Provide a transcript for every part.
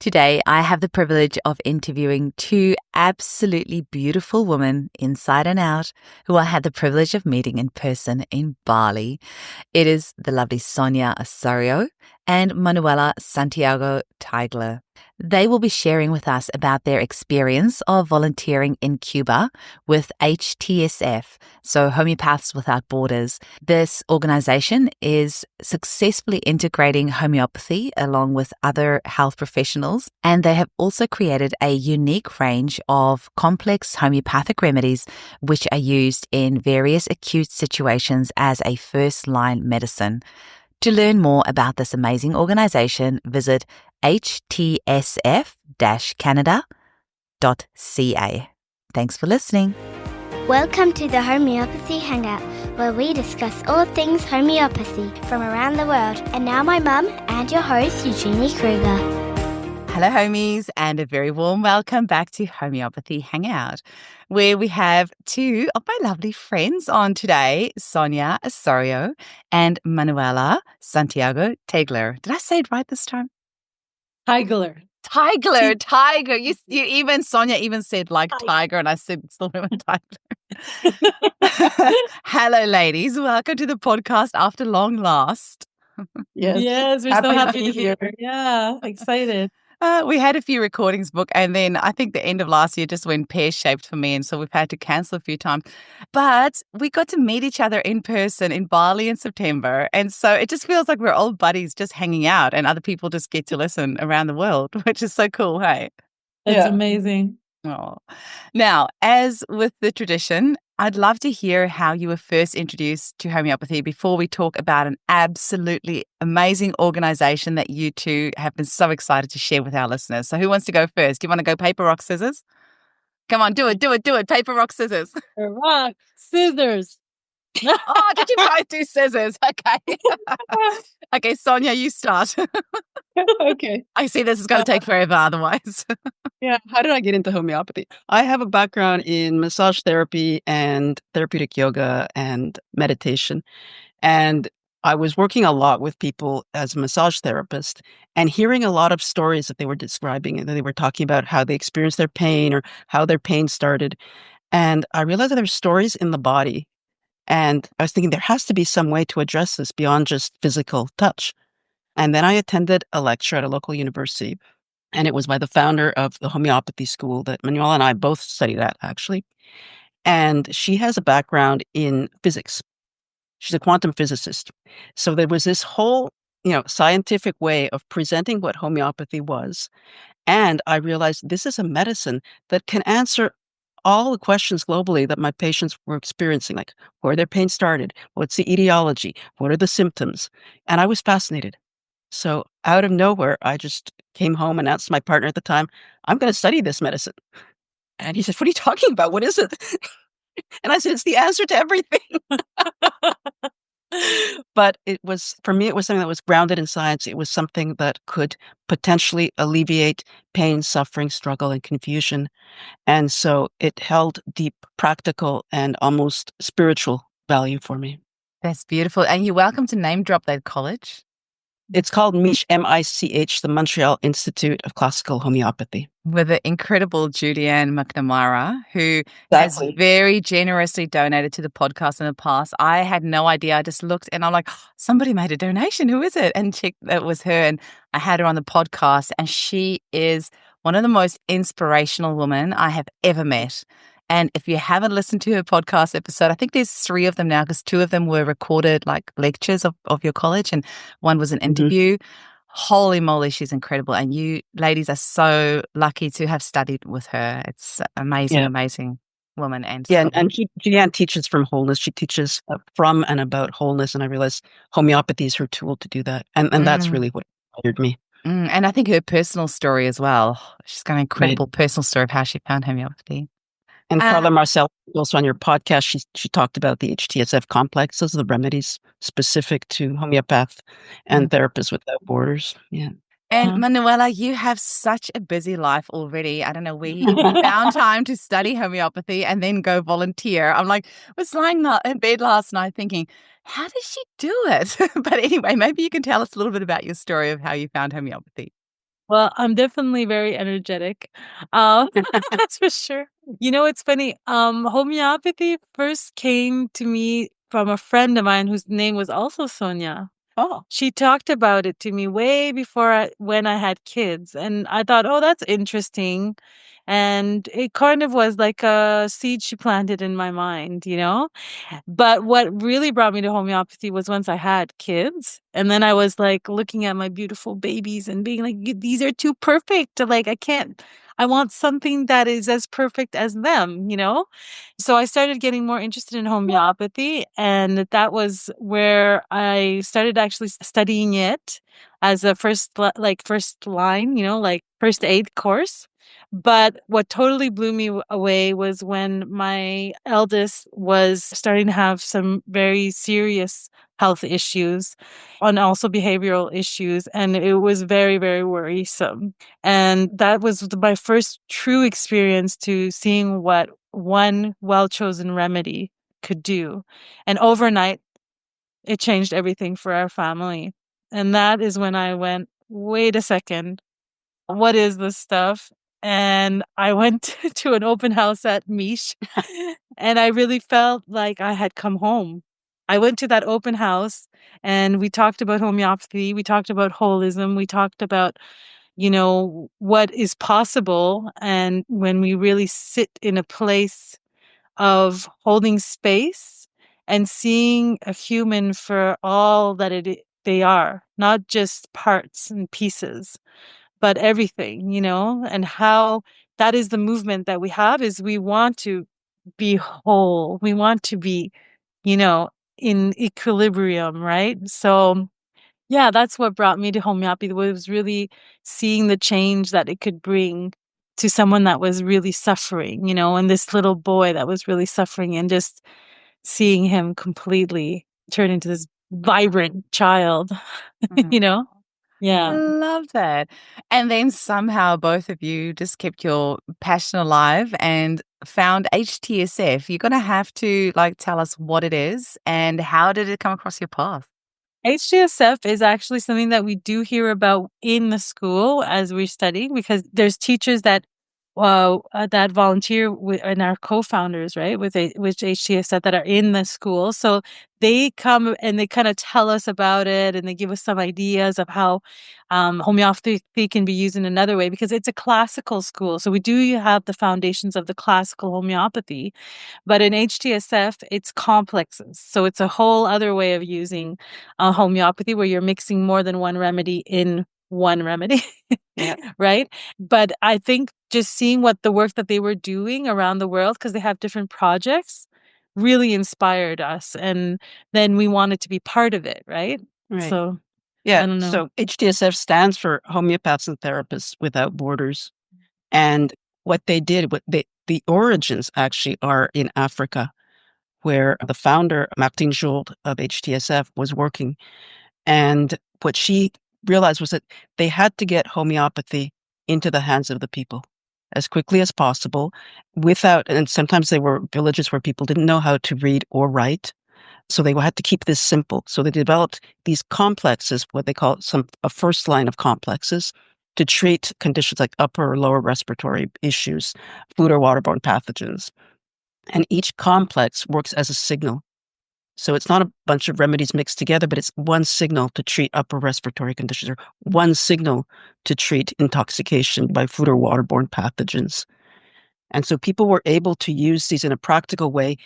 Today, I have the privilege of interviewing two absolutely beautiful women, inside and out, who I had the privilege of meeting in person in Bali. It is the lovely Sonia Osorio and Manuela Santiago Teigeler. They will be sharing with us about their experience of volunteering in Cuba with HTSF, so Homeopaths Without Borders. This organization is successfully integrating homeopathy along with other health professionals, and they have also created a unique range of complex homeopathic remedies which are used in various acute situations as a first-line medicine. To learn more about this amazing organization, visit htsf-canada.ca. Thanks for listening. Welcome to the Homeopathy Hangout, where we discuss all things homeopathy from around the world. And now my mum and your host, Eugenie Kruger. Hello, homies, and a very warm welcome back to Homeopathy Hangout, where we have two of my lovely friends on today, Sonia Osorio and Manuela Santiago Teigeler. Did I say it right this time? Teigeler. Tiger. You even, Sonia even said like tiger, and I said still went Teigeler. Hello, ladies. Welcome to the podcast after long last. Yes, we're so happy to be here. Yeah, excited. We had a few recordings booked, and then I think the end of last year just went pear-shaped for me, and so we've had to cancel a few times. But we got to meet each other in person in Bali in September, and so it just feels like we're old buddies just hanging out, and other people just get to listen around the world, which is so cool, hey? It's amazing. Oh. Now, as with the tradition, I'd love to hear how you were first introduced to homeopathy before we talk about an absolutely amazing organization that you two have been so excited to share with our listeners. So who wants to go first? Do you want to go paper, rock, scissors? Come on, do it. Paper, rock, scissors. Rock, scissors. Oh, did you both do scissors? Okay. Okay, Sonia, you start. Okay. I see this is going to take forever otherwise. Yeah. How did I get into homeopathy? I have a background in massage therapy and therapeutic yoga and meditation. And I was working a lot with people as a massage therapist and hearing a lot of stories that they were describing, and they were talking about how they experienced their pain or how their pain started. And I realized that there's stories in the body. And I was thinking there has to be some way to address this beyond just physical touch. And then I attended a lecture at a local university, and it was by the founder of the homeopathy school that Manuela and I both studied at, actually. And she has a background in physics. She's a quantum physicist. So there was this whole, scientific way of presenting what homeopathy was. And I realized this is a medicine that can answer all the questions globally that my patients were experiencing, like where their pain started, what's the etiology, what are the symptoms. And I was fascinated. So out of nowhere, I just came home and announced to my partner at the time, I'm going to study this medicine. And he said, what are you talking about? What is it? And I said, it's the answer to everything. But for me, it was something that was grounded in science. It was something that could potentially alleviate pain, suffering, struggle, and confusion. And so it held deep practical and almost spiritual value for me. That's beautiful. And you're welcome to name drop that college. It's called MICH, M-I-C-H, the Montreal Institute of Classical Homeopathy. With the incredible Julianne McNamara, who has very generously donated to the podcast in the past. I had no idea. I just looked and I'm like, somebody made a donation. Who is it? And checked it was her. And I had her on the podcast. And she is one of the most inspirational women I have ever met. And if you haven't listened to her podcast episode, I think there's 3 of them now because 2 of them were recorded like lectures of your college and one was an interview. Holy moly, she's incredible. And you ladies are so lucky to have studied with her. It's amazing woman. And Julianne teaches from wholeness. She teaches from and about wholeness. And I realized homeopathy is her tool to do that. And that's really what inspired me. And I think her personal story as well. She's got an incredible personal story of how she found homeopathy. And Carla Marcel, also on your podcast, she talked about the HTSF complex. Those are the remedies specific to homeopath and therapists without borders. Yeah. And Manuela, you have such a busy life already. I don't know where you found time to study homeopathy and then go volunteer. I'm like, I was lying in bed last night thinking, how does she do it? But anyway, maybe you can tell us a little bit about your story of how you found homeopathy. Well, I'm definitely very energetic. That's for sure. You know, it's funny. Homeopathy first came to me from a friend of mine whose name was also Sonia. Oh, She talked about it to me way before when I had kids, and I thought, oh, that's interesting. And it kind of was like a seed she planted in my mind, you know? But what really brought me to homeopathy was once I had kids. And then I was like looking at my beautiful babies and being like, These are too perfect. Like, I want something that is as perfect as them, you know? So I started getting more interested in homeopathy. And that was where I started actually studying it as a first line, you know, like first aid course. But what totally blew me away was when my eldest was starting to have some very serious health issues and also behavioral issues. And it was very, very worrisome. And that was my first true experience to seeing what one well chosen remedy could do. And overnight, it changed everything for our family. And that is when I went, wait a second, what is this stuff? And I went to an open house at Mish and I really felt like I had come home. I went to that open house and we talked about homeopathy, we talked about holism, we talked about, you know, what is possible. And when we really sit in a place of holding space and seeing a human for all that they are, not just parts and pieces but everything, you know, and how that is the movement that we have is we want to be whole. We want to be, you know, in equilibrium, right? So yeah, that's what brought me to homeopathy was really seeing the change that it could bring to someone that was really suffering, you know, and this little boy that was really suffering and just seeing him completely turn into this vibrant child, you know? I Yeah. love that. And then somehow both of you just kept your passion alive and found HTSF. You're going to have to like tell us what it is and how did it come across your path? HTSF is actually something that we do hear about in the school as we're studying because there's teachers that volunteer with and are co-founders, right, with HTSF that are in the school. So they come and they kind of tell us about it and they give us some ideas of how homeopathy can be used in another way because it's a classical school. So we do have the foundations of the classical homeopathy, but in HTSF, it's complexes. So it's a whole other way of using homeopathy where you're mixing more than one remedy in one remedy. yeah. Right. But I think just seeing what the work that they were doing around the world, because they have different projects, really inspired us. And then we wanted to be part of it. Right. Right. So Yeah. I don't know. So HTSF stands for Homeopaths and Therapists Without Borders. And what they did, the origins actually are in Africa, where the founder, Martine Jourde of HTSF, was working. And what she realized was that they had to get homeopathy into the hands of the people as quickly as possible and sometimes there were villages where people didn't know how to read or write. So they had to keep this simple. So they developed these complexes, what they call a first line of complexes, to treat conditions like upper or lower respiratory issues, food or waterborne pathogens. And each complex works as a signal. So it's not a bunch of remedies mixed together, but it's one signal to treat upper respiratory conditions or one signal to treat intoxication by food or waterborne pathogens. And so people were able to use these in a practical way,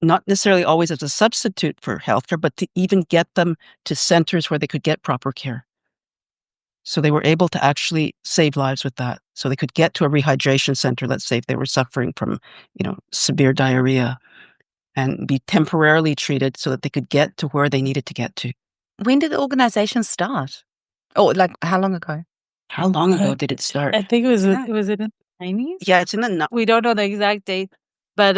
not necessarily always as a substitute for healthcare, but to even get them to centers where they could get proper care. So they were able to actually save lives with that. So they could get to a rehydration center, let's say if they were suffering from, severe diarrhea, and be temporarily treated so that they could get to where they needed to get to. When did the organization start? Oh, like how long ago? How long ago did it start? I think Yeah. it was in the 90s. Yeah, it's in the We don't know the exact date, but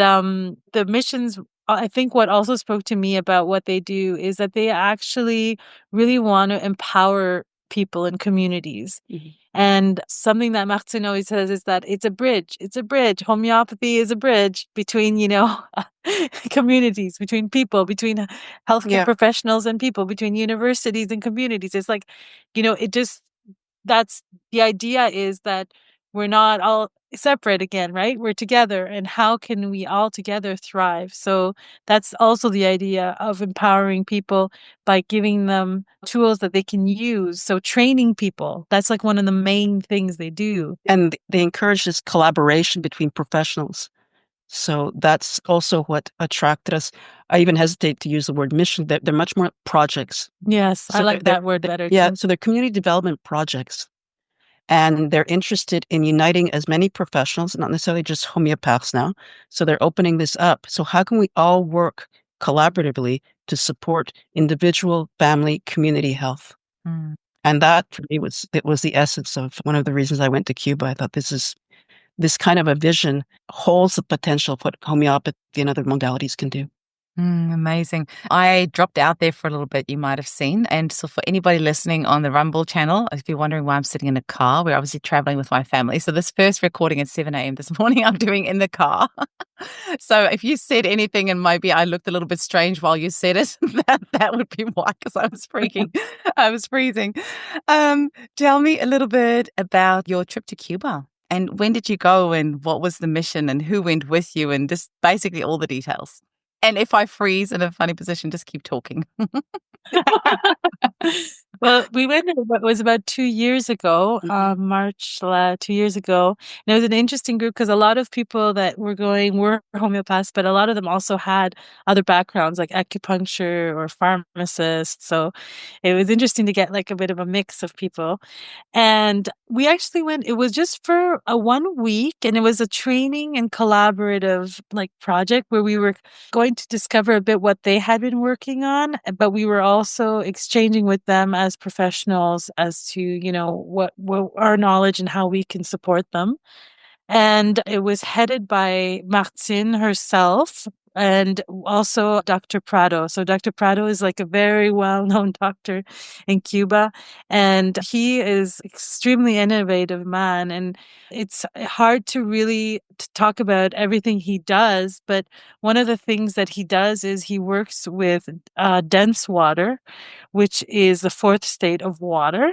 the missions. I think what also spoke to me about what they do is that they actually really want to empower people and communities. Mhm. And something that Martin always says is that it's a bridge. It's a bridge. Homeopathy is a bridge between, communities, between people, between healthcare Yeah. professionals and people, between universities and communities. It's like, it just that's the idea, is that we're not all separate again, right? We're together, and how can we all together thrive? So that's also the idea of empowering people by giving them tools that they can use. So training people, that's like one of the main things they do. And they encourage this collaboration between professionals. So that's also what attracted us. I even hesitate to use the word mission. They're much more projects. Yes, I So like that word better. Yeah, too. so they're community development projects. And they're interested in uniting as many professionals, not necessarily just homeopaths now. So they're opening this up. So how can we all work collaboratively to support individual, family, community health? Mm. And that for me was the essence of one of the reasons I went to Cuba. I thought this kind of a vision holds the potential of what homeopathy and other modalities can do. Amazing. I dropped out there for a little bit, you might have seen. And so for anybody listening on the Rumble channel, if you're wondering why I'm sitting in a car, we're obviously traveling with my family. So this first recording at 7 a.m. this morning, I'm doing in the car. So if you said anything and maybe I looked a little bit strange while you said it, that would be why, because I was freaking, I was freezing. Tell me a little bit about your trip to Cuba. And when did you go, and what was the mission, and who went with you, and just basically all the details. And if I freeze in a funny position, just keep talking. Well, we went, it was about 2 years ago, March 2 years ago. And it was an interesting group because a lot of people that were going were homeopaths, but a lot of them also had other backgrounds like acupuncture or pharmacists. So it was interesting to get like a bit of a mix of people. And we actually went, it was just for a 1 week, and it was a training and collaborative like project where we were going to discover a bit what they had been working on, but we were also exchanging with them as professionals as to, what our knowledge and how we can support them. And it was headed by Martine herself and also Dr. Prado. So Dr. Prado is like a very well-known doctor in Cuba, and he is extremely innovative man. And it's hard to really talk about everything he does, but one of the things that he does is he works with dense water, which is the fourth state of water.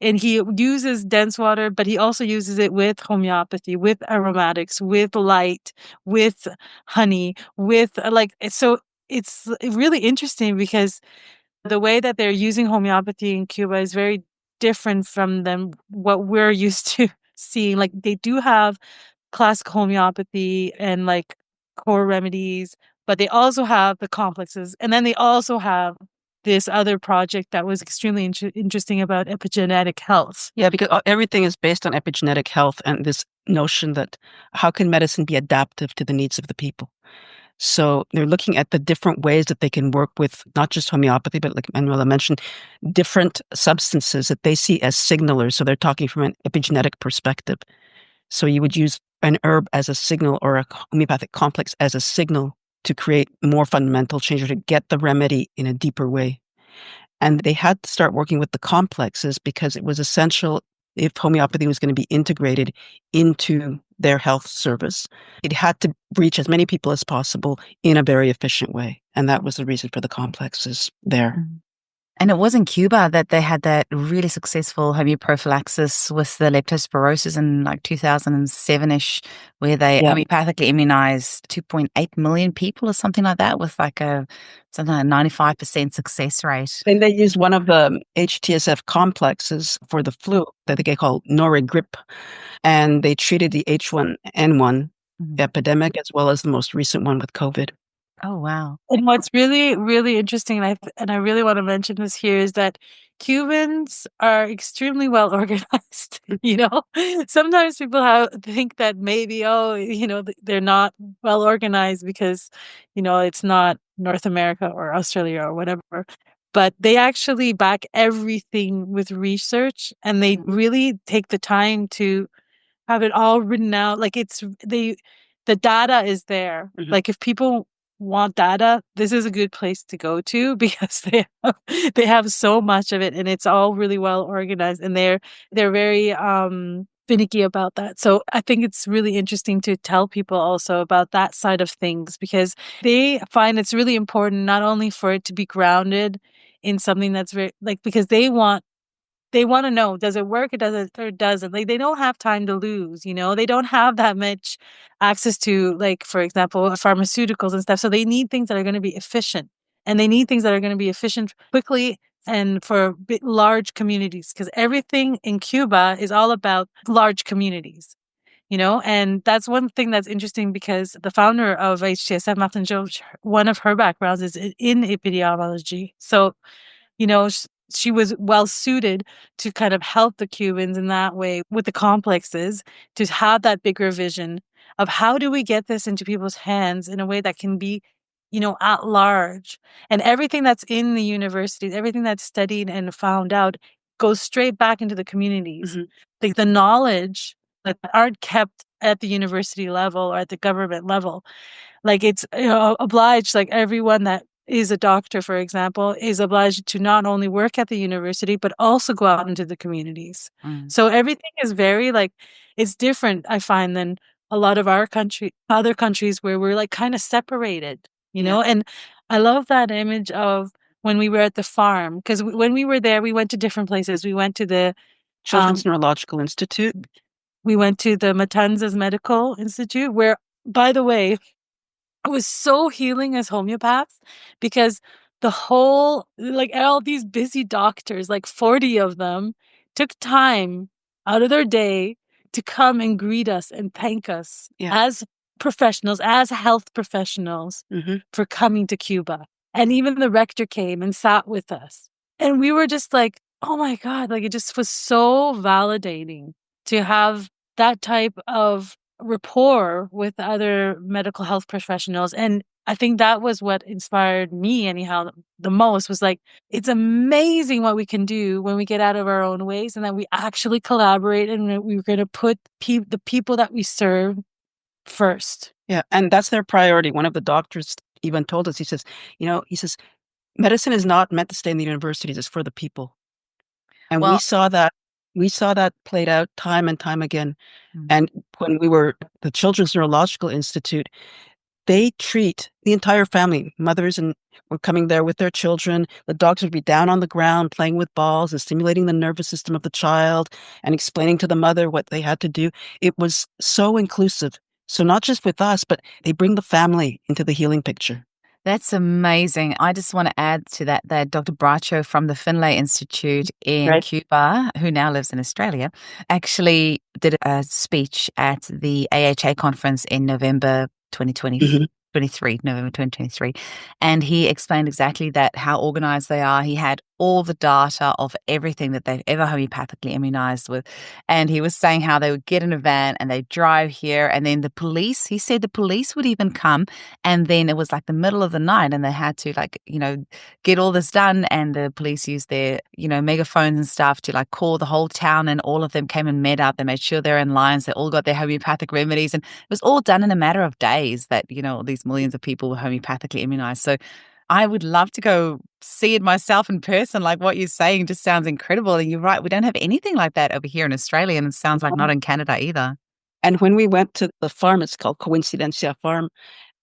And he uses dense water, but he also uses it with homeopathy, with aromatics, with light, with honey, with so it's really interesting because the way that they're using homeopathy in Cuba is very different from them what we're used to seeing. Like they do have classical homeopathy and like core remedies, but they also have the complexes. And then they also have this other project that was extremely interesting about epigenetic health. Yeah, because everything is based on epigenetic health and this notion that how can medicine be adaptive to the needs of the people? So they're looking at the different ways that they can work with not just homeopathy, but like Manuela mentioned, different substances that they see as signalers. So they're talking from an epigenetic perspective. So you would use an herb as a signal or a homeopathic complex as a signal to create more fundamental change or to get the remedy in a deeper way. And they had to start working with the complexes because it was essential if homeopathy was going to be integrated into their health service. It had to reach as many people as possible in a very efficient way. And that was the reason for the complexes there. And it was in Cuba that they had that really successful homeoprophylaxis with the leptospirosis in like 2007-ish, where they homeopathically immunized 2.8 million people or something like that with like something like 95% success rate. And they used one of the HTSF complexes for the flu that they call Norigrip. And they treated the H1N1 epidemic as well as the most recent one with COVID. Oh, wow. And what's really, really interesting, and I really want to mention this here, is that Cubans are extremely well organized. Sometimes people think that maybe, they're not well organized because, it's not North America or Australia or whatever. But they actually back everything with research, and they really take the time to have it all written out. Like the data is there. Like if people want data, this is a good place to go to because they have so much of it, and it's all really well organized, and they're very finicky about that. So I think it's really interesting to tell people also about that side of things because they find it's really important not only for it to be grounded in something that's very because they want they want to know, does it work? Or it doesn't. Like, they don't have time to lose, they don't have that much access to, like, for example, pharmaceuticals and stuff. So they need things that are going to be efficient, and they need things that are going to be efficient quickly and for large communities, because everything in Cuba is all about large communities. And that's one thing that's interesting, because the founder of HTSF, Martin George, one of her backgrounds is in epidemiology. So, she was well suited to kind of help the Cubans in that way with the complexes, to have that bigger vision of how do we get this into people's hands in a way that can be, at large. And everything that's in the universities, everything that's studied and found out goes straight back into the communities. Mm-hmm. Like the knowledge that aren't kept at the university level or at the government level. Like it's obliged, like everyone that is a doctor, for example, is obliged to not only work at the university, but also go out into the communities. So everything is very it's different, I find, than a lot of other countries where we're like kind of separated, and I love that image of when we were at the farm, because when we were there, we went to different places. We went to the Children's Neurological Institute. We went to the Matanzas Medical Institute, where, by the way, it was so healing as homeopaths, because the whole, all these busy doctors, 40 of them, took time out of their day to come and greet us and thank us as professionals, as health professionals, for coming to Cuba. And even the rector came and sat with us. And we were just like, oh my God, it just was so validating to have that type of rapport with other medical health professionals. And I think that was what inspired me, anyhow, the most, was it's amazing what we can do when we get out of our own ways, and that we actually collaborate, and we're going to put the people that we serve first. Yeah, and that's their priority. One of the doctors even told us, he says, medicine is not meant to stay in the universities, it's for the people. And we saw that played out time and time again. And when we were the Children's Neurological Institute, they treat the entire family. Mothers were coming there with their children. The dogs would be down on the ground playing with balls and stimulating the nervous system of the child and explaining to the mother what they had to do. It was so inclusive. So not just with us, but they bring the family into the healing picture. That's amazing. I just want to add to that Dr. Bracho from the Finlay Institute in Cuba, who now lives in Australia, actually did a speech at the AHA conference in November 2023, November 2023. And he explained exactly that, how organized they are. He had all the data of everything that they've ever homeopathically immunized with. And he was saying how they would get in a van and they'd drive here. And then he said the police would even come. And then it was like the middle of the night and they had to get all this done. And the police used their, megaphones and stuff to call the whole town. And all of them came and met up. They made sure they're in lines. They all got their homeopathic remedies. And it was all done in a matter of days that, all these millions of people were homeopathically immunized. So I would love to go see it myself in person. Like what you're saying just sounds incredible. And you're right, we don't have anything like that over here in Australia, and it sounds like not in Canada either. And when we went to the farm, it's called Coincidencia Farm,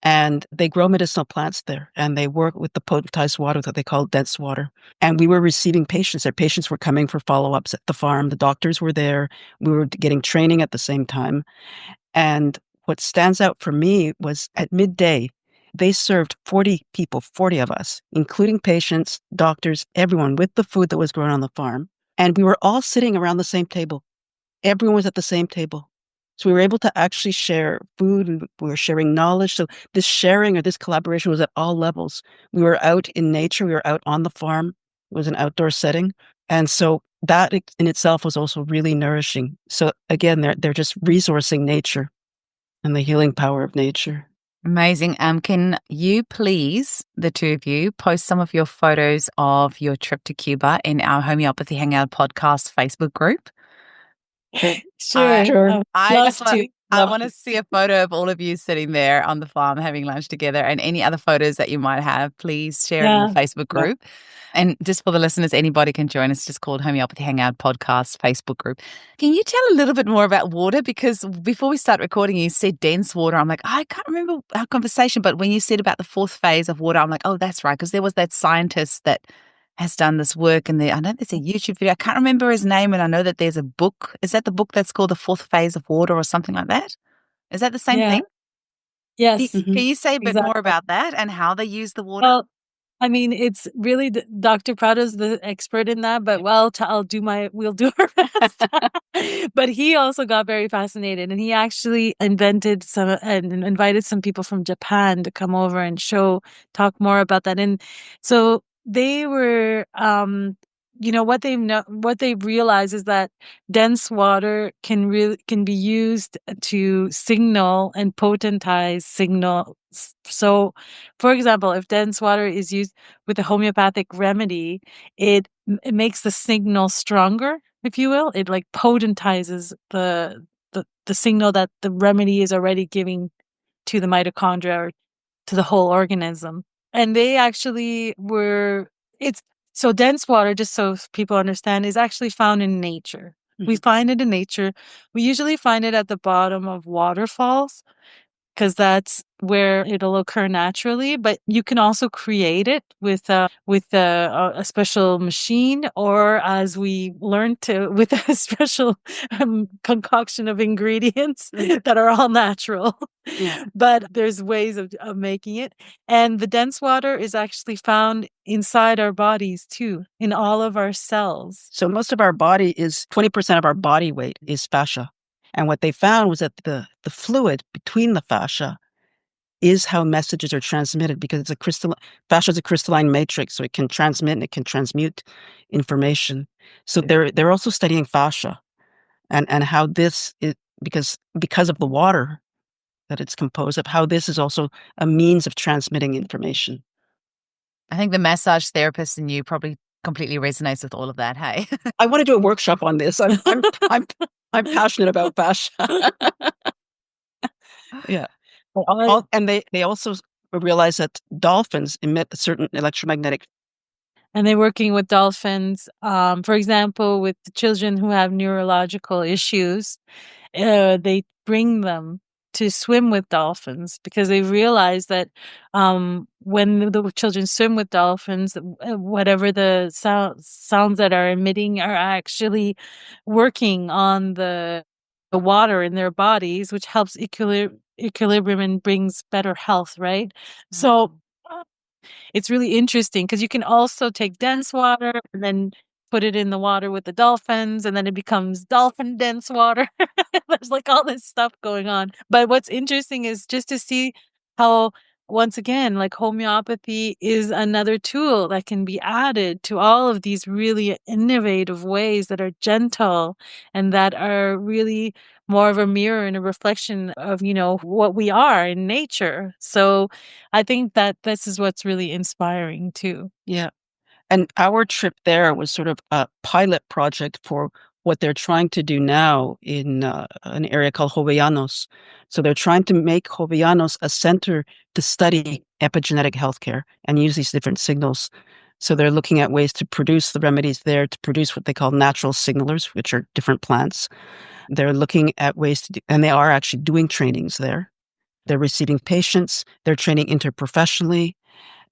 and they grow medicinal plants there, and they work with the potentized water that they call dense water. And we were receiving patients. Their patients were coming for follow-ups at the farm. The doctors were there. We were getting training at the same time. And what stands out for me was at midday, they served 40 people, 40 of us, including patients, doctors, everyone, with the food that was grown on the farm. And we were all sitting around the same table. Everyone was at the same table. So we were able to actually share food, and we were sharing knowledge. So this sharing or this collaboration was at all levels. We were out in nature. We were out on the farm. It was an outdoor setting. And so that in itself was also really nourishing. So again, they're just resourcing nature and the healing power of nature. Amazing. Can you please, the two of you, post some of your photos of your trip to Cuba in our Homeopathy Hangout podcast Facebook group? Sure. I want to see a photo of all of you sitting there on the farm having lunch together, and any other photos that you might have, please share it in the Facebook group. And just for the listeners, anybody can join. It's just called Homeopathy Hangout Podcast Facebook group. Can you tell a little bit more about water? Because before we start recording, you said dense water. I'm like, I can't remember our conversation, but when you said about the fourth phase of water, I'm like, oh, that's right. Because there was that scientist that has done this work, and I know there's a YouTube video. I can't remember his name, and I know that there's a book. Is that the book that's called The Fourth Phase of Water or something like that? Is that the same Yeah. thing? Yes. Can you say a bit more Exactly. about that and how they use the water? Well, I mean, it's really Dr. Prado's the expert in that, but we'll do our best. But he also got very fascinated, and he actually invented some and invited some people from Japan to come over and talk more about that. And so they were, what they've realized is that dense water can be used to signal and potentize signals. So, for example, if dense water is used with a homeopathic remedy, it makes the signal stronger, if you will. It like potentizes the signal that the remedy is already giving to the mitochondria or to the whole organism. And they actually it's so dense water, just so people understand, is actually found in nature. We find it in nature. We usually find it at the bottom of waterfalls, because that's where it'll occur naturally. But you can also create it with a special machine, or as we learned with a special concoction of ingredients that are all natural. Yeah. But there's ways of making it. And the dense water is actually found inside our bodies too, in all of our cells. So most of our body is 20% of our body weight is fascia. And what they found was that the fluid between the fascia is how messages are transmitted, because fascia is a crystalline matrix, so it can transmit and it can transmute information. So they're also studying fascia and how this is, because of the water that it's composed of, how this is also a means of transmitting information. I think the massage therapist in you probably completely resonates with all of that. Hey, I want to do a workshop on this. I'm passionate about fascia. Yeah. And they also realize that dolphins emit a certain electromagnetic. And they're working with dolphins, for example, with children who have neurological issues. They bring them to swim with dolphins because they realize that when the children swim with dolphins, whatever the sounds that are emitting are actually working on the water in their bodies, which helps equilibrium and brings better health, right? So it's really interesting because you can also take dense water and then put it in the water with the dolphins, and then it becomes dolphin dense water. There's like all this stuff going on. But what's interesting is just to see how, once again, like homeopathy is another tool that can be added to all of these really innovative ways that are gentle and that are really more of a mirror and a reflection of, what we are in nature. So I think that this is what's really inspiring too. Yeah. And our trip there was sort of a pilot project for what they're trying to do now in an area called Jovellanos. So they're trying to make Jovellanos a center to study epigenetic healthcare and use these different signals. So they're looking at ways to produce the remedies there, to produce what they call natural signalers, which are different plants. They're looking at ways to do, and they are actually doing trainings there. They're receiving patients. They're training interprofessionally.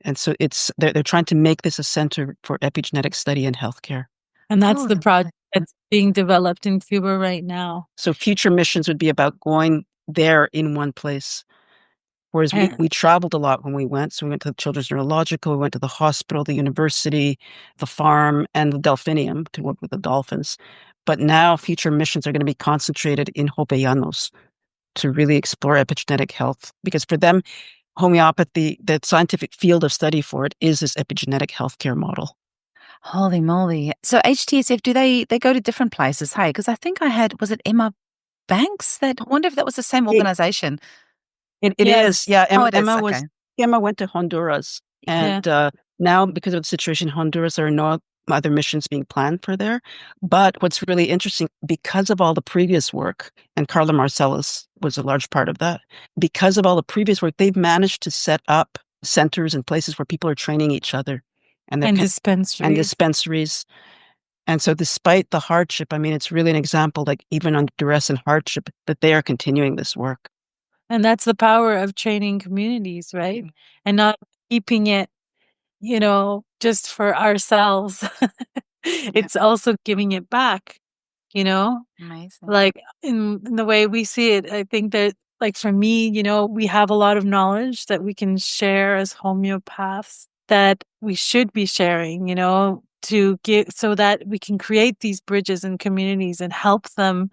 And so they're trying to make this a center for epigenetic study in healthcare. And that's the project that's being developed in Cuba right now. So future missions would be about going there in one place. Whereas we traveled a lot when we went. So we went to the Children's Neurological, we went to the hospital, the university, the farm, and the delphinium to work with the dolphins. But now future missions are going to be concentrated in Jovellanos to really explore epigenetic health. Because for them, homeopathy, the scientific field of study for it is this epigenetic healthcare model. Holy moly. So HTSF, do they go to different places? Hey, because I think was it Emma Banks? I wonder if that was the same organization. It is. Yeah. Emma went to Honduras. And now, because of the situation in Honduras, there are no other missions being planned for there. But what's really interesting, because of all the previous work, and Carla Marcellus was a large part of that, because of all the previous work, they've managed to set up centers and places where people are training each other. And dispensaries. And so despite the hardship, I mean, it's really an example, like even under duress and hardship, that they are continuing this work. And that's the power of training communities, right? And not keeping it, just for ourselves. It's also giving it back, you know? Amazing. Like in the way we see it, I think that like for me, we have a lot of knowledge that we can share as homeopaths that we should be sharing, to get so that we can create these bridges and communities and help them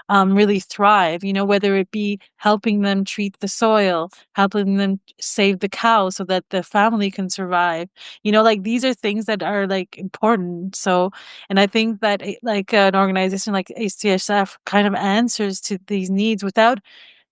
really thrive, whether it be helping them treat the soil, helping them save the cow so that the family can survive. Like these are things that are like important. So, and I think that like an organization like HTSF kind of answers to these needs without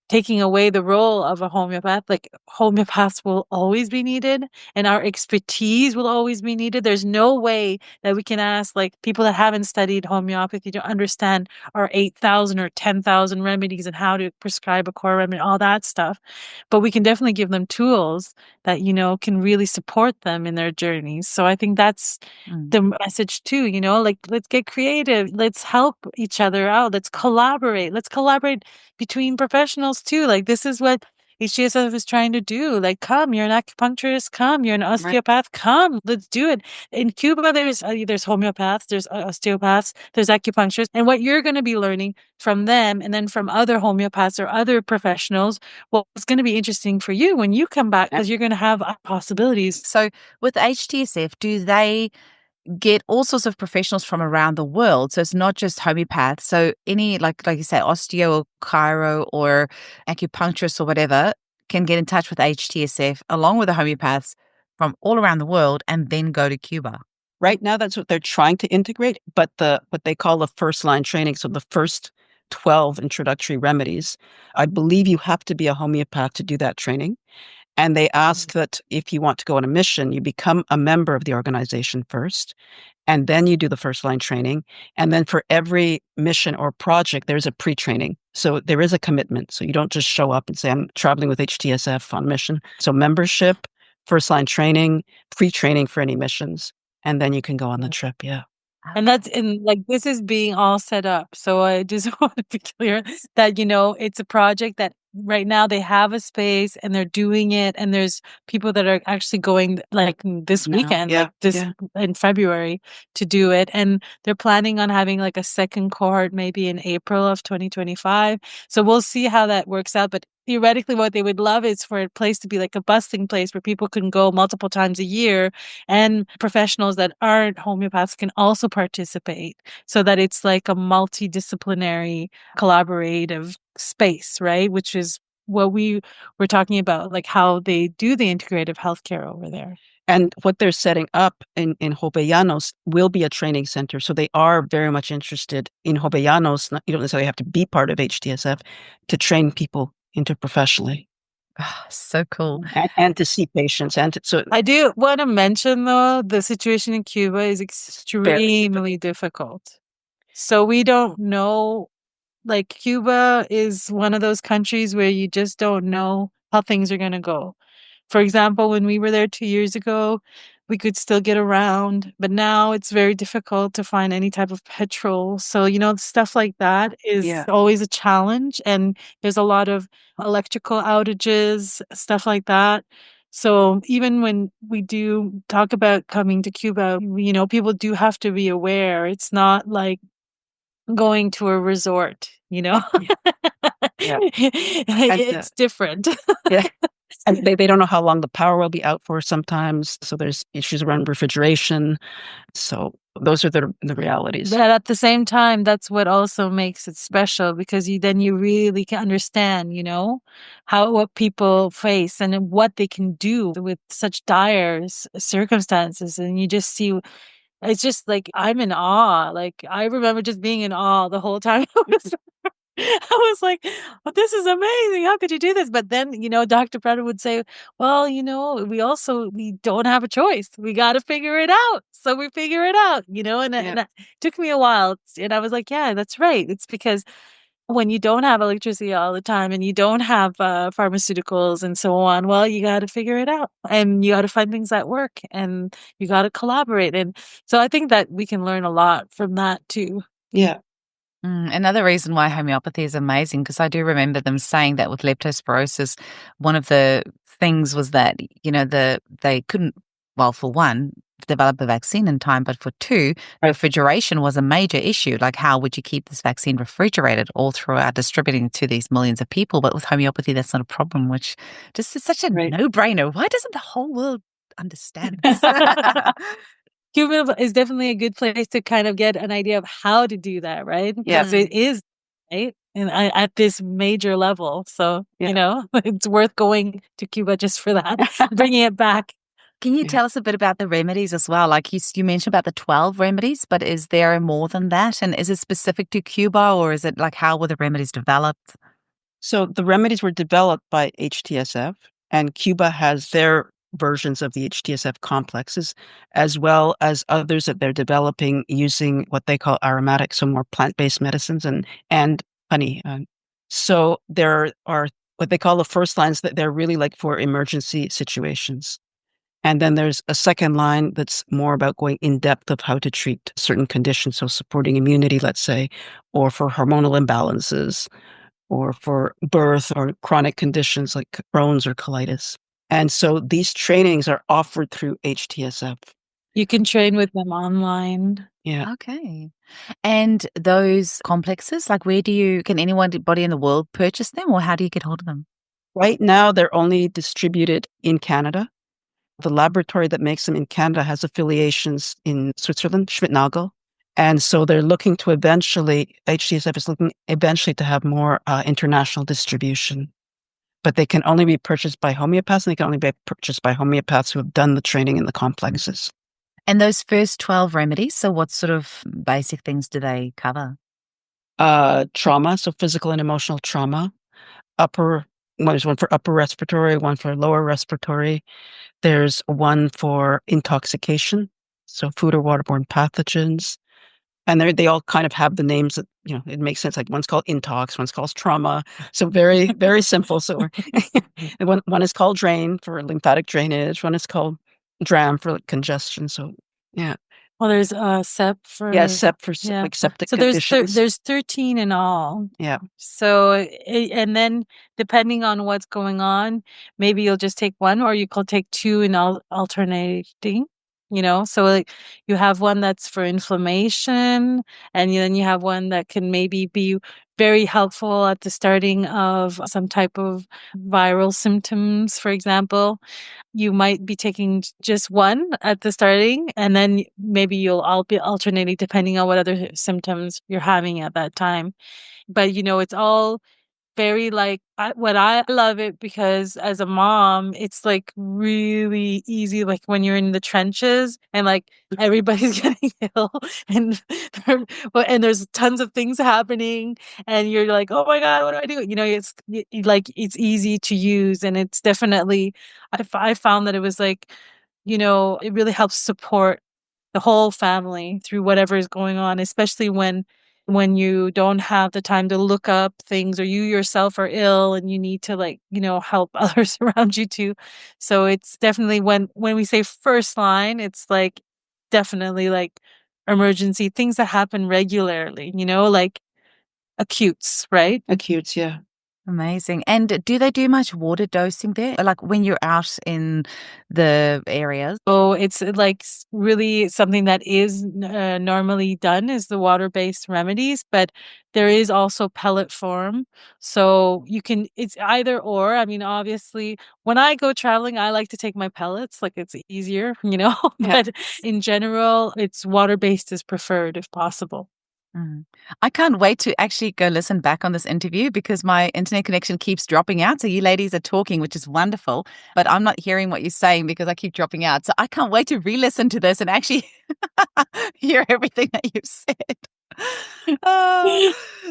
taking away the role of a homeopath. Like homeopaths will always be needed and our expertise will always be needed. There's no way that we can ask like people that haven't studied homeopathy to understand our 8,000 or 10,000 remedies and how to prescribe a core remedy, all that stuff. But we can definitely give them tools that, can really support them in their journeys. So I think that's the message too, like let's get creative. Let's help each other out. Let's collaborate. Let's collaborate between professionals too. Like this is what HTSF is trying to do. Like, come, you're an acupuncturist, come, you're an osteopath, come, let's do it. In Cuba, there's homeopaths, there's osteopaths, there's acupuncturists, and what you're going to be learning from them and then from other homeopaths or other professionals, well, it's going to be interesting for you when you come back because you're going to have possibilities. So with HTSF, do they get all sorts of professionals from around the world? So it's not just homeopaths. So any, like you say, osteo or chiro or acupuncturist or whatever can get in touch with HTSF along with the homeopaths from all around the world and then go to Cuba. Right now, that's what they're trying to integrate, but what they call the first line training, so the first 12 introductory remedies, I believe you have to be a homeopath to do that training. And they ask that if you want to go on a mission, you become a member of the organization first, and then you do the first line training. And then for every mission or project, there's a pre-training. So there is a commitment. So you don't just show up and say, I'm traveling with HTSF on mission. So membership, first line training, pre-training for any missions, and then you can go on the trip. Yeah. And this is being all set up. So I just want to be clear that, it's a project that right now they have a space and they're doing it. And there's people that are actually going like this weekend, in February to do it. And they're planning on having like a second cohort, maybe in April of 2025. So we'll see how that works out. But theoretically, what they would love is for a place to be like a busting place where people can go multiple times a year and professionals that aren't homeopaths can also participate so that it's like a multidisciplinary collaborative space, right? Which is what we were talking about, like how they do the integrative healthcare over there. And what they're setting up in Jovellanos will be a training center. So they are very much interested in Jovellanos. You don't necessarily have to be part of HTSF to train people interprofessionally. Oh, so cool. And to see patients. I do want to mention, though, the situation in Cuba is extremely difficult. So we don't know, like Cuba is one of those countries where you just don't know how things are going to go. For example, when we were there 2 years ago, we could still get around, but now it's very difficult to find any type of petrol. So, stuff like that is always a challenge. And there's a lot of electrical outages, stuff like that. So even when we do talk about coming to Cuba, people do have to be aware. It's not like going to a resort, It's different. Yeah. And they don't know how long the power will be out for sometimes. So there's issues around refrigeration. So those are the realities. But at the same time, that's what also makes it special because you really can understand, what people face and what they can do with such dire circumstances. And you just see, it's just like, I'm in awe. Like, I remember just being in awe the whole time. I was like, oh, this is amazing. How could you do this? But then, Dr. Prada would say, well, we don't have a choice. We got to figure it out. So we figure it out, and it took me a while. And I was like, yeah, that's right. It's because when you don't have electricity all the time and you don't have pharmaceuticals and so on, well, you got to figure it out and you got to find things that work and you got to collaborate. And so I think that we can learn a lot from that too. Yeah. Another reason why homeopathy is amazing, because I do remember them saying that with leptospirosis, one of the things was that, they couldn't well, for one, develop a vaccine in time, but for two, refrigeration was a major issue. Like, how would you keep this vaccine refrigerated all throughout distributing it to these millions of people? But with homeopathy, that's not a problem, which just is such a no-brainer. Why doesn't the whole world understand this? Cuba is definitely a good place to kind of get an idea of how to do that, right? Yeah. Because it is, right? And at this major level. So, it's worth going to Cuba just for that, bringing it back. Can you tell us a bit about the remedies as well? Like you mentioned about the 12 remedies, but is there more than that? And is it specific to Cuba, or is it like, how were the remedies developed? So the remedies were developed by HTSF, and Cuba has their versions of the HTSF complexes, as well as others that they're developing using what they call aromatic, so more plant-based medicines and honey. So there are what they call the first lines, that they're really like for emergency situations. And then there's a second line that's more about going in depth of how to treat certain conditions, so supporting immunity, let's say, or for hormonal imbalances, or for birth or chronic conditions like Crohn's or colitis. And so these trainings are offered through HTSF. You can train with them online. Yeah. Okay. And those complexes, like can anybody in the world purchase them, or how do you get hold of them? Right now, they're only distributed in Canada. The laboratory that makes them in Canada has affiliations in Switzerland, Schmidt-Nagel. And so they're looking to HTSF is looking eventually to have more international distribution. But they can only be purchased by homeopaths, and they can only be purchased by homeopaths who have done the training in the complexes. And those first 12 remedies, so what sort of basic things do they cover? Trauma, so physical and emotional trauma. There's one for upper respiratory, one for lower respiratory. There's one for intoxication, so food or waterborne pathogens. And they all kind of have the names that, it makes sense. Like one's called intox, one's called trauma. So very, very simple. So one is called drain for lymphatic drainage. One is called dram for congestion. So, yeah. Well, there's SEP for SEP for like septic conditions. There's 13 in all. Yeah. So and then depending on what's going on, maybe you'll just take one, or you could take two in alternating. So like you have one that's for inflammation, and then you have one that can maybe be very helpful at the starting of some type of viral symptoms, for example. You might be taking just one at the starting, and then maybe you'll all be alternating depending on what other symptoms you're having at that time. But it's all very what I love it, because as a mom, it's like really easy, like when you're in the trenches and like everybody's getting ill and and there's tons of things happening and you're like, oh my God, what do I do? It's easy to use, and it's definitely, I found that it was like, it really helps support the whole family through whatever is going on, especially when you don't have the time to look up things, or you yourself are ill and you need to help others around you too. So it's definitely, when we say first line, it's like definitely like emergency things that happen regularly, like acutes, right? Acutes, yeah. Amazing. And do they do much water dosing there? Like when you're out in the areas? So it's like really something that is normally done is the water-based remedies, but there is also pellet form. So it's either or. I mean, obviously, when I go traveling, I like to take my pellets, like it's easier, but in general, it's water-based is preferred if possible. I can't wait to actually go listen back on this interview, because my internet connection keeps dropping out. So you ladies are talking, which is wonderful, but I'm not hearing what you're saying because I keep dropping out. So I can't wait to re-listen to this and actually hear everything that you've said.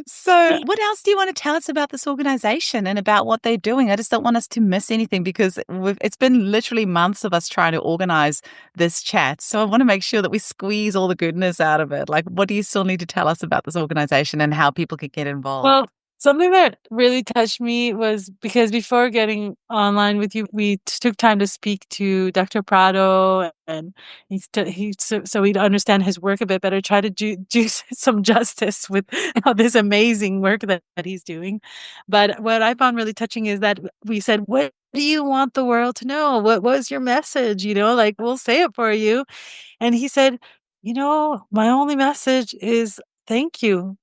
So what else do you want to tell us about this organization and about what they're doing? I just don't want us to miss anything, because it's been literally months of us trying to organize this chat. So I want to make sure that we squeeze all the goodness out of it. Like, what do you still need to tell us about this organization and how people could get involved? Well, something that really touched me was because before getting online with you, we took time to speak to Dr. Prado, and so we'd understand his work a bit better, try to do some justice with this amazing work that he's doing. But what I found really touching is that we said, what do you want the world to know? What was your message? Like, we'll say it for you. And he said, my only message is thank you.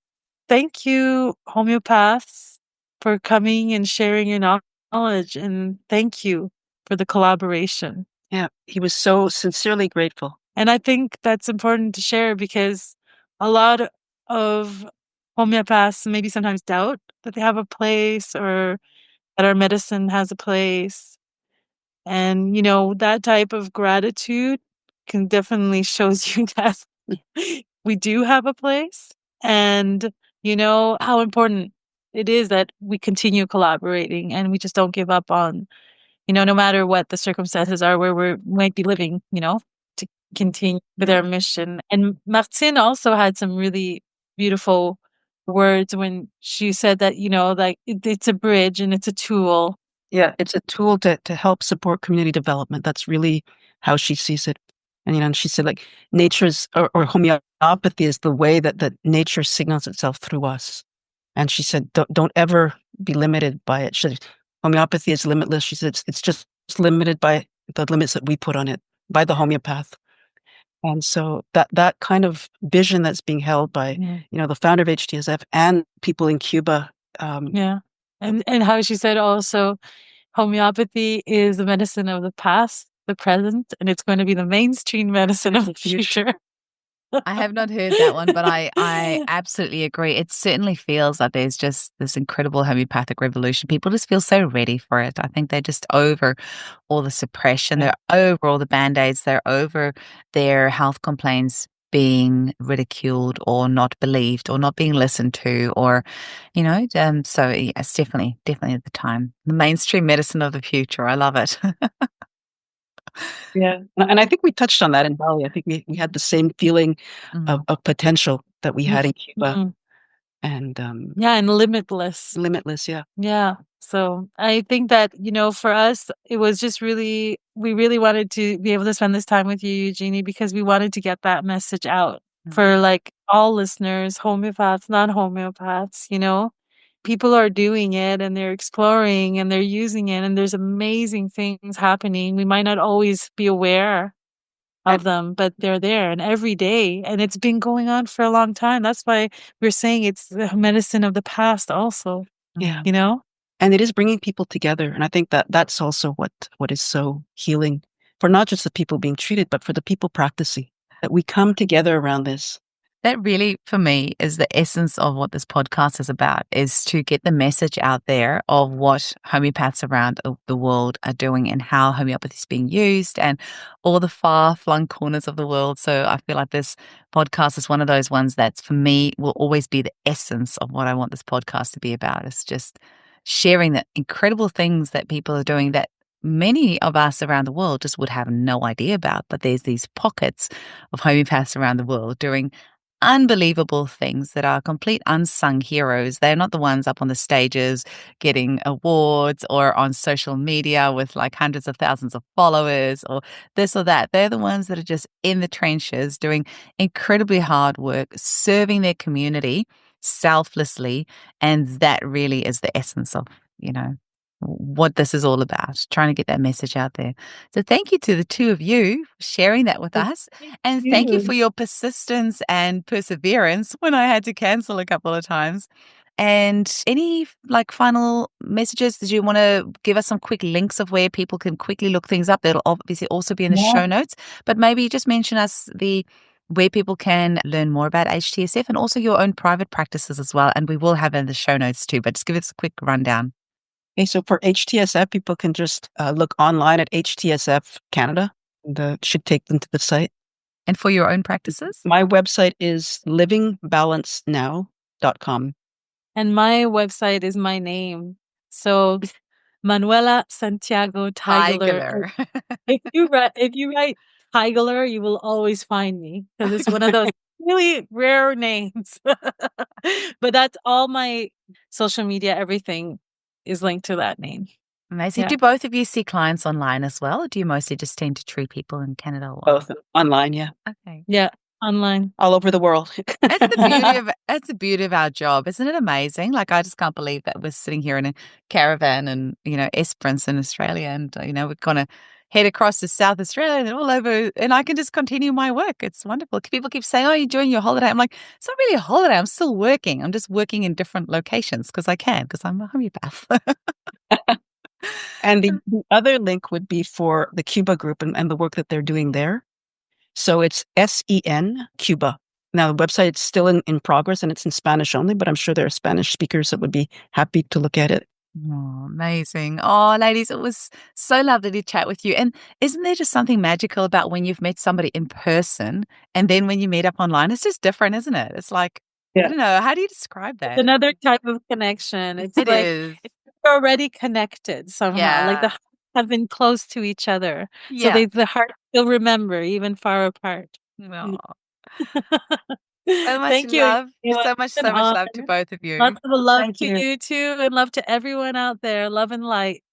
Thank you, homeopaths, for coming and sharing your knowledge. And thank you for the collaboration. Yeah, he was so sincerely grateful. And I think that's important to share because a lot of homeopaths maybe sometimes doubt that they have a place or that our medicine has a place. And, that type of gratitude can definitely shows you that we do have a place and, how important it is that we continue collaborating and we just don't give up on, no matter what the circumstances are where we might be living, to continue with our mission. And Martine also had some really beautiful words when she said that, like it's a bridge and it's a tool. Yeah, it's a tool to help support community development. That's really how she sees it. And, and she said, like, nature's or homeopathy is the way that nature signals itself through us. And she said, don't ever be limited by it. She said, homeopathy is limitless. She said, it's just limited by the limits that we put on it, by the homeopath. And so that kind of vision that's being held by, the founder of HTSF and people in Cuba. And how she said also, homeopathy is the medicine of the past, the present, and it's going to be the mainstream medicine of the future. I have not heard that one, but I absolutely agree. It certainly feels like there's just this incredible homeopathic revolution. People just feel so ready for it. I think they're just over all the suppression. They're over all the Band-Aids. They're over their health complaints being ridiculed or not believed or not being listened to or, so yeah, it's definitely at the time. The mainstream medicine of the future. I love it. Yeah. And I think we touched on that in Bali. I think we had the same feeling of potential that we had in Cuba. And and limitless. Yeah. Yeah. So I think that, for us, it was just we really wanted to be able to spend this time with you, Eugenie, because we wanted to get that message out for like all listeners, homeopaths, non-homeopaths, people are doing it and they're exploring and they're using it and there's amazing things happening. We might not always be aware of them, but they're there and every day. And it's been going on for a long time. That's why we're saying it's the medicine of the past also. Yeah. And it is bringing people together. And I think that that's also what is so healing for not just the people being treated, but for the people practicing, that we come together around this. That really, for me, is the essence of what this podcast is about, is to get the message out there of what homeopaths around the world are doing and how homeopathy is being used and all the far-flung corners of the world. So I feel like this podcast is one of those ones that, for me, will always be the essence of what I want this podcast to be about. It's just sharing the incredible things that people are doing that many of us around the world just would have no idea about. But there's these pockets of homeopaths around the world doing unbelievable things that are complete unsung heroes. They're not the ones up on the stages getting awards or on social media with like hundreds of thousands of followers or this or that. They're the ones that are just in the trenches doing incredibly hard work, serving their community selflessly. And that really is the essence of, what this is all about, trying to get that message out there. So thank you to the two of you for sharing that with us. And thank you for your persistence and perseverance when I had to cancel a couple of times. And any final messages? Did you want to give us some quick links of where people can quickly look things up? That'll obviously also be in the show notes, but maybe just mention us where people can learn more about HTSF and also your own private practices as well. And we will have in the show notes too, but just give us a quick rundown. Okay, so for HTSF, people can just look online at HTSF Canada. That should take them to the site. And for your own practices? My website is livingbalancenow.com. And my website is my name. So Manuela Santiago Teigeler. If you write Teigeler, you will always find me because it's one of those really rare names. But that's all my social media, everything is linked to that name. Amazing. Yeah. Do both of you see clients online as well, or do you mostly just tend to treat people in Canada? Both online, yeah. Okay. Yeah. Online. all over the world. That's the beauty of our job. Isn't it amazing? Like, I just can't believe that we're sitting here in a caravan and, Esperance in Australia and, we're gonna head across to South Australia and all over, and I can just continue my work. It's wonderful. People keep saying, "Oh, you're enjoying your holiday." I'm like, "It's not really a holiday. I'm still working. I'm just working in different locations because I can, because I'm a homeopath." And the other link would be for the Cuba group and the work that they're doing there. So it's SEN Cuba. Now, the website is still in progress and it's in Spanish only, but I'm sure there are Spanish speakers that would be happy to look at it. Oh, amazing. Oh, ladies, it was so lovely to chat with you. And isn't there just something magical about when you've met somebody in person and then when you meet up online? It's just different, isn't it? It's like, I Yeah. don't know. How do you describe It's that? another type of connection. It's It like is. you're already connected somehow. Like the Yeah. hearts have been close to each other. So Yeah. the heart still remember, even far apart. Oh, Mm. so much Thank you. love. It's an so much love to honor. both of you. Lots of love Thank to you. you too, and love to everyone out there. Love and light.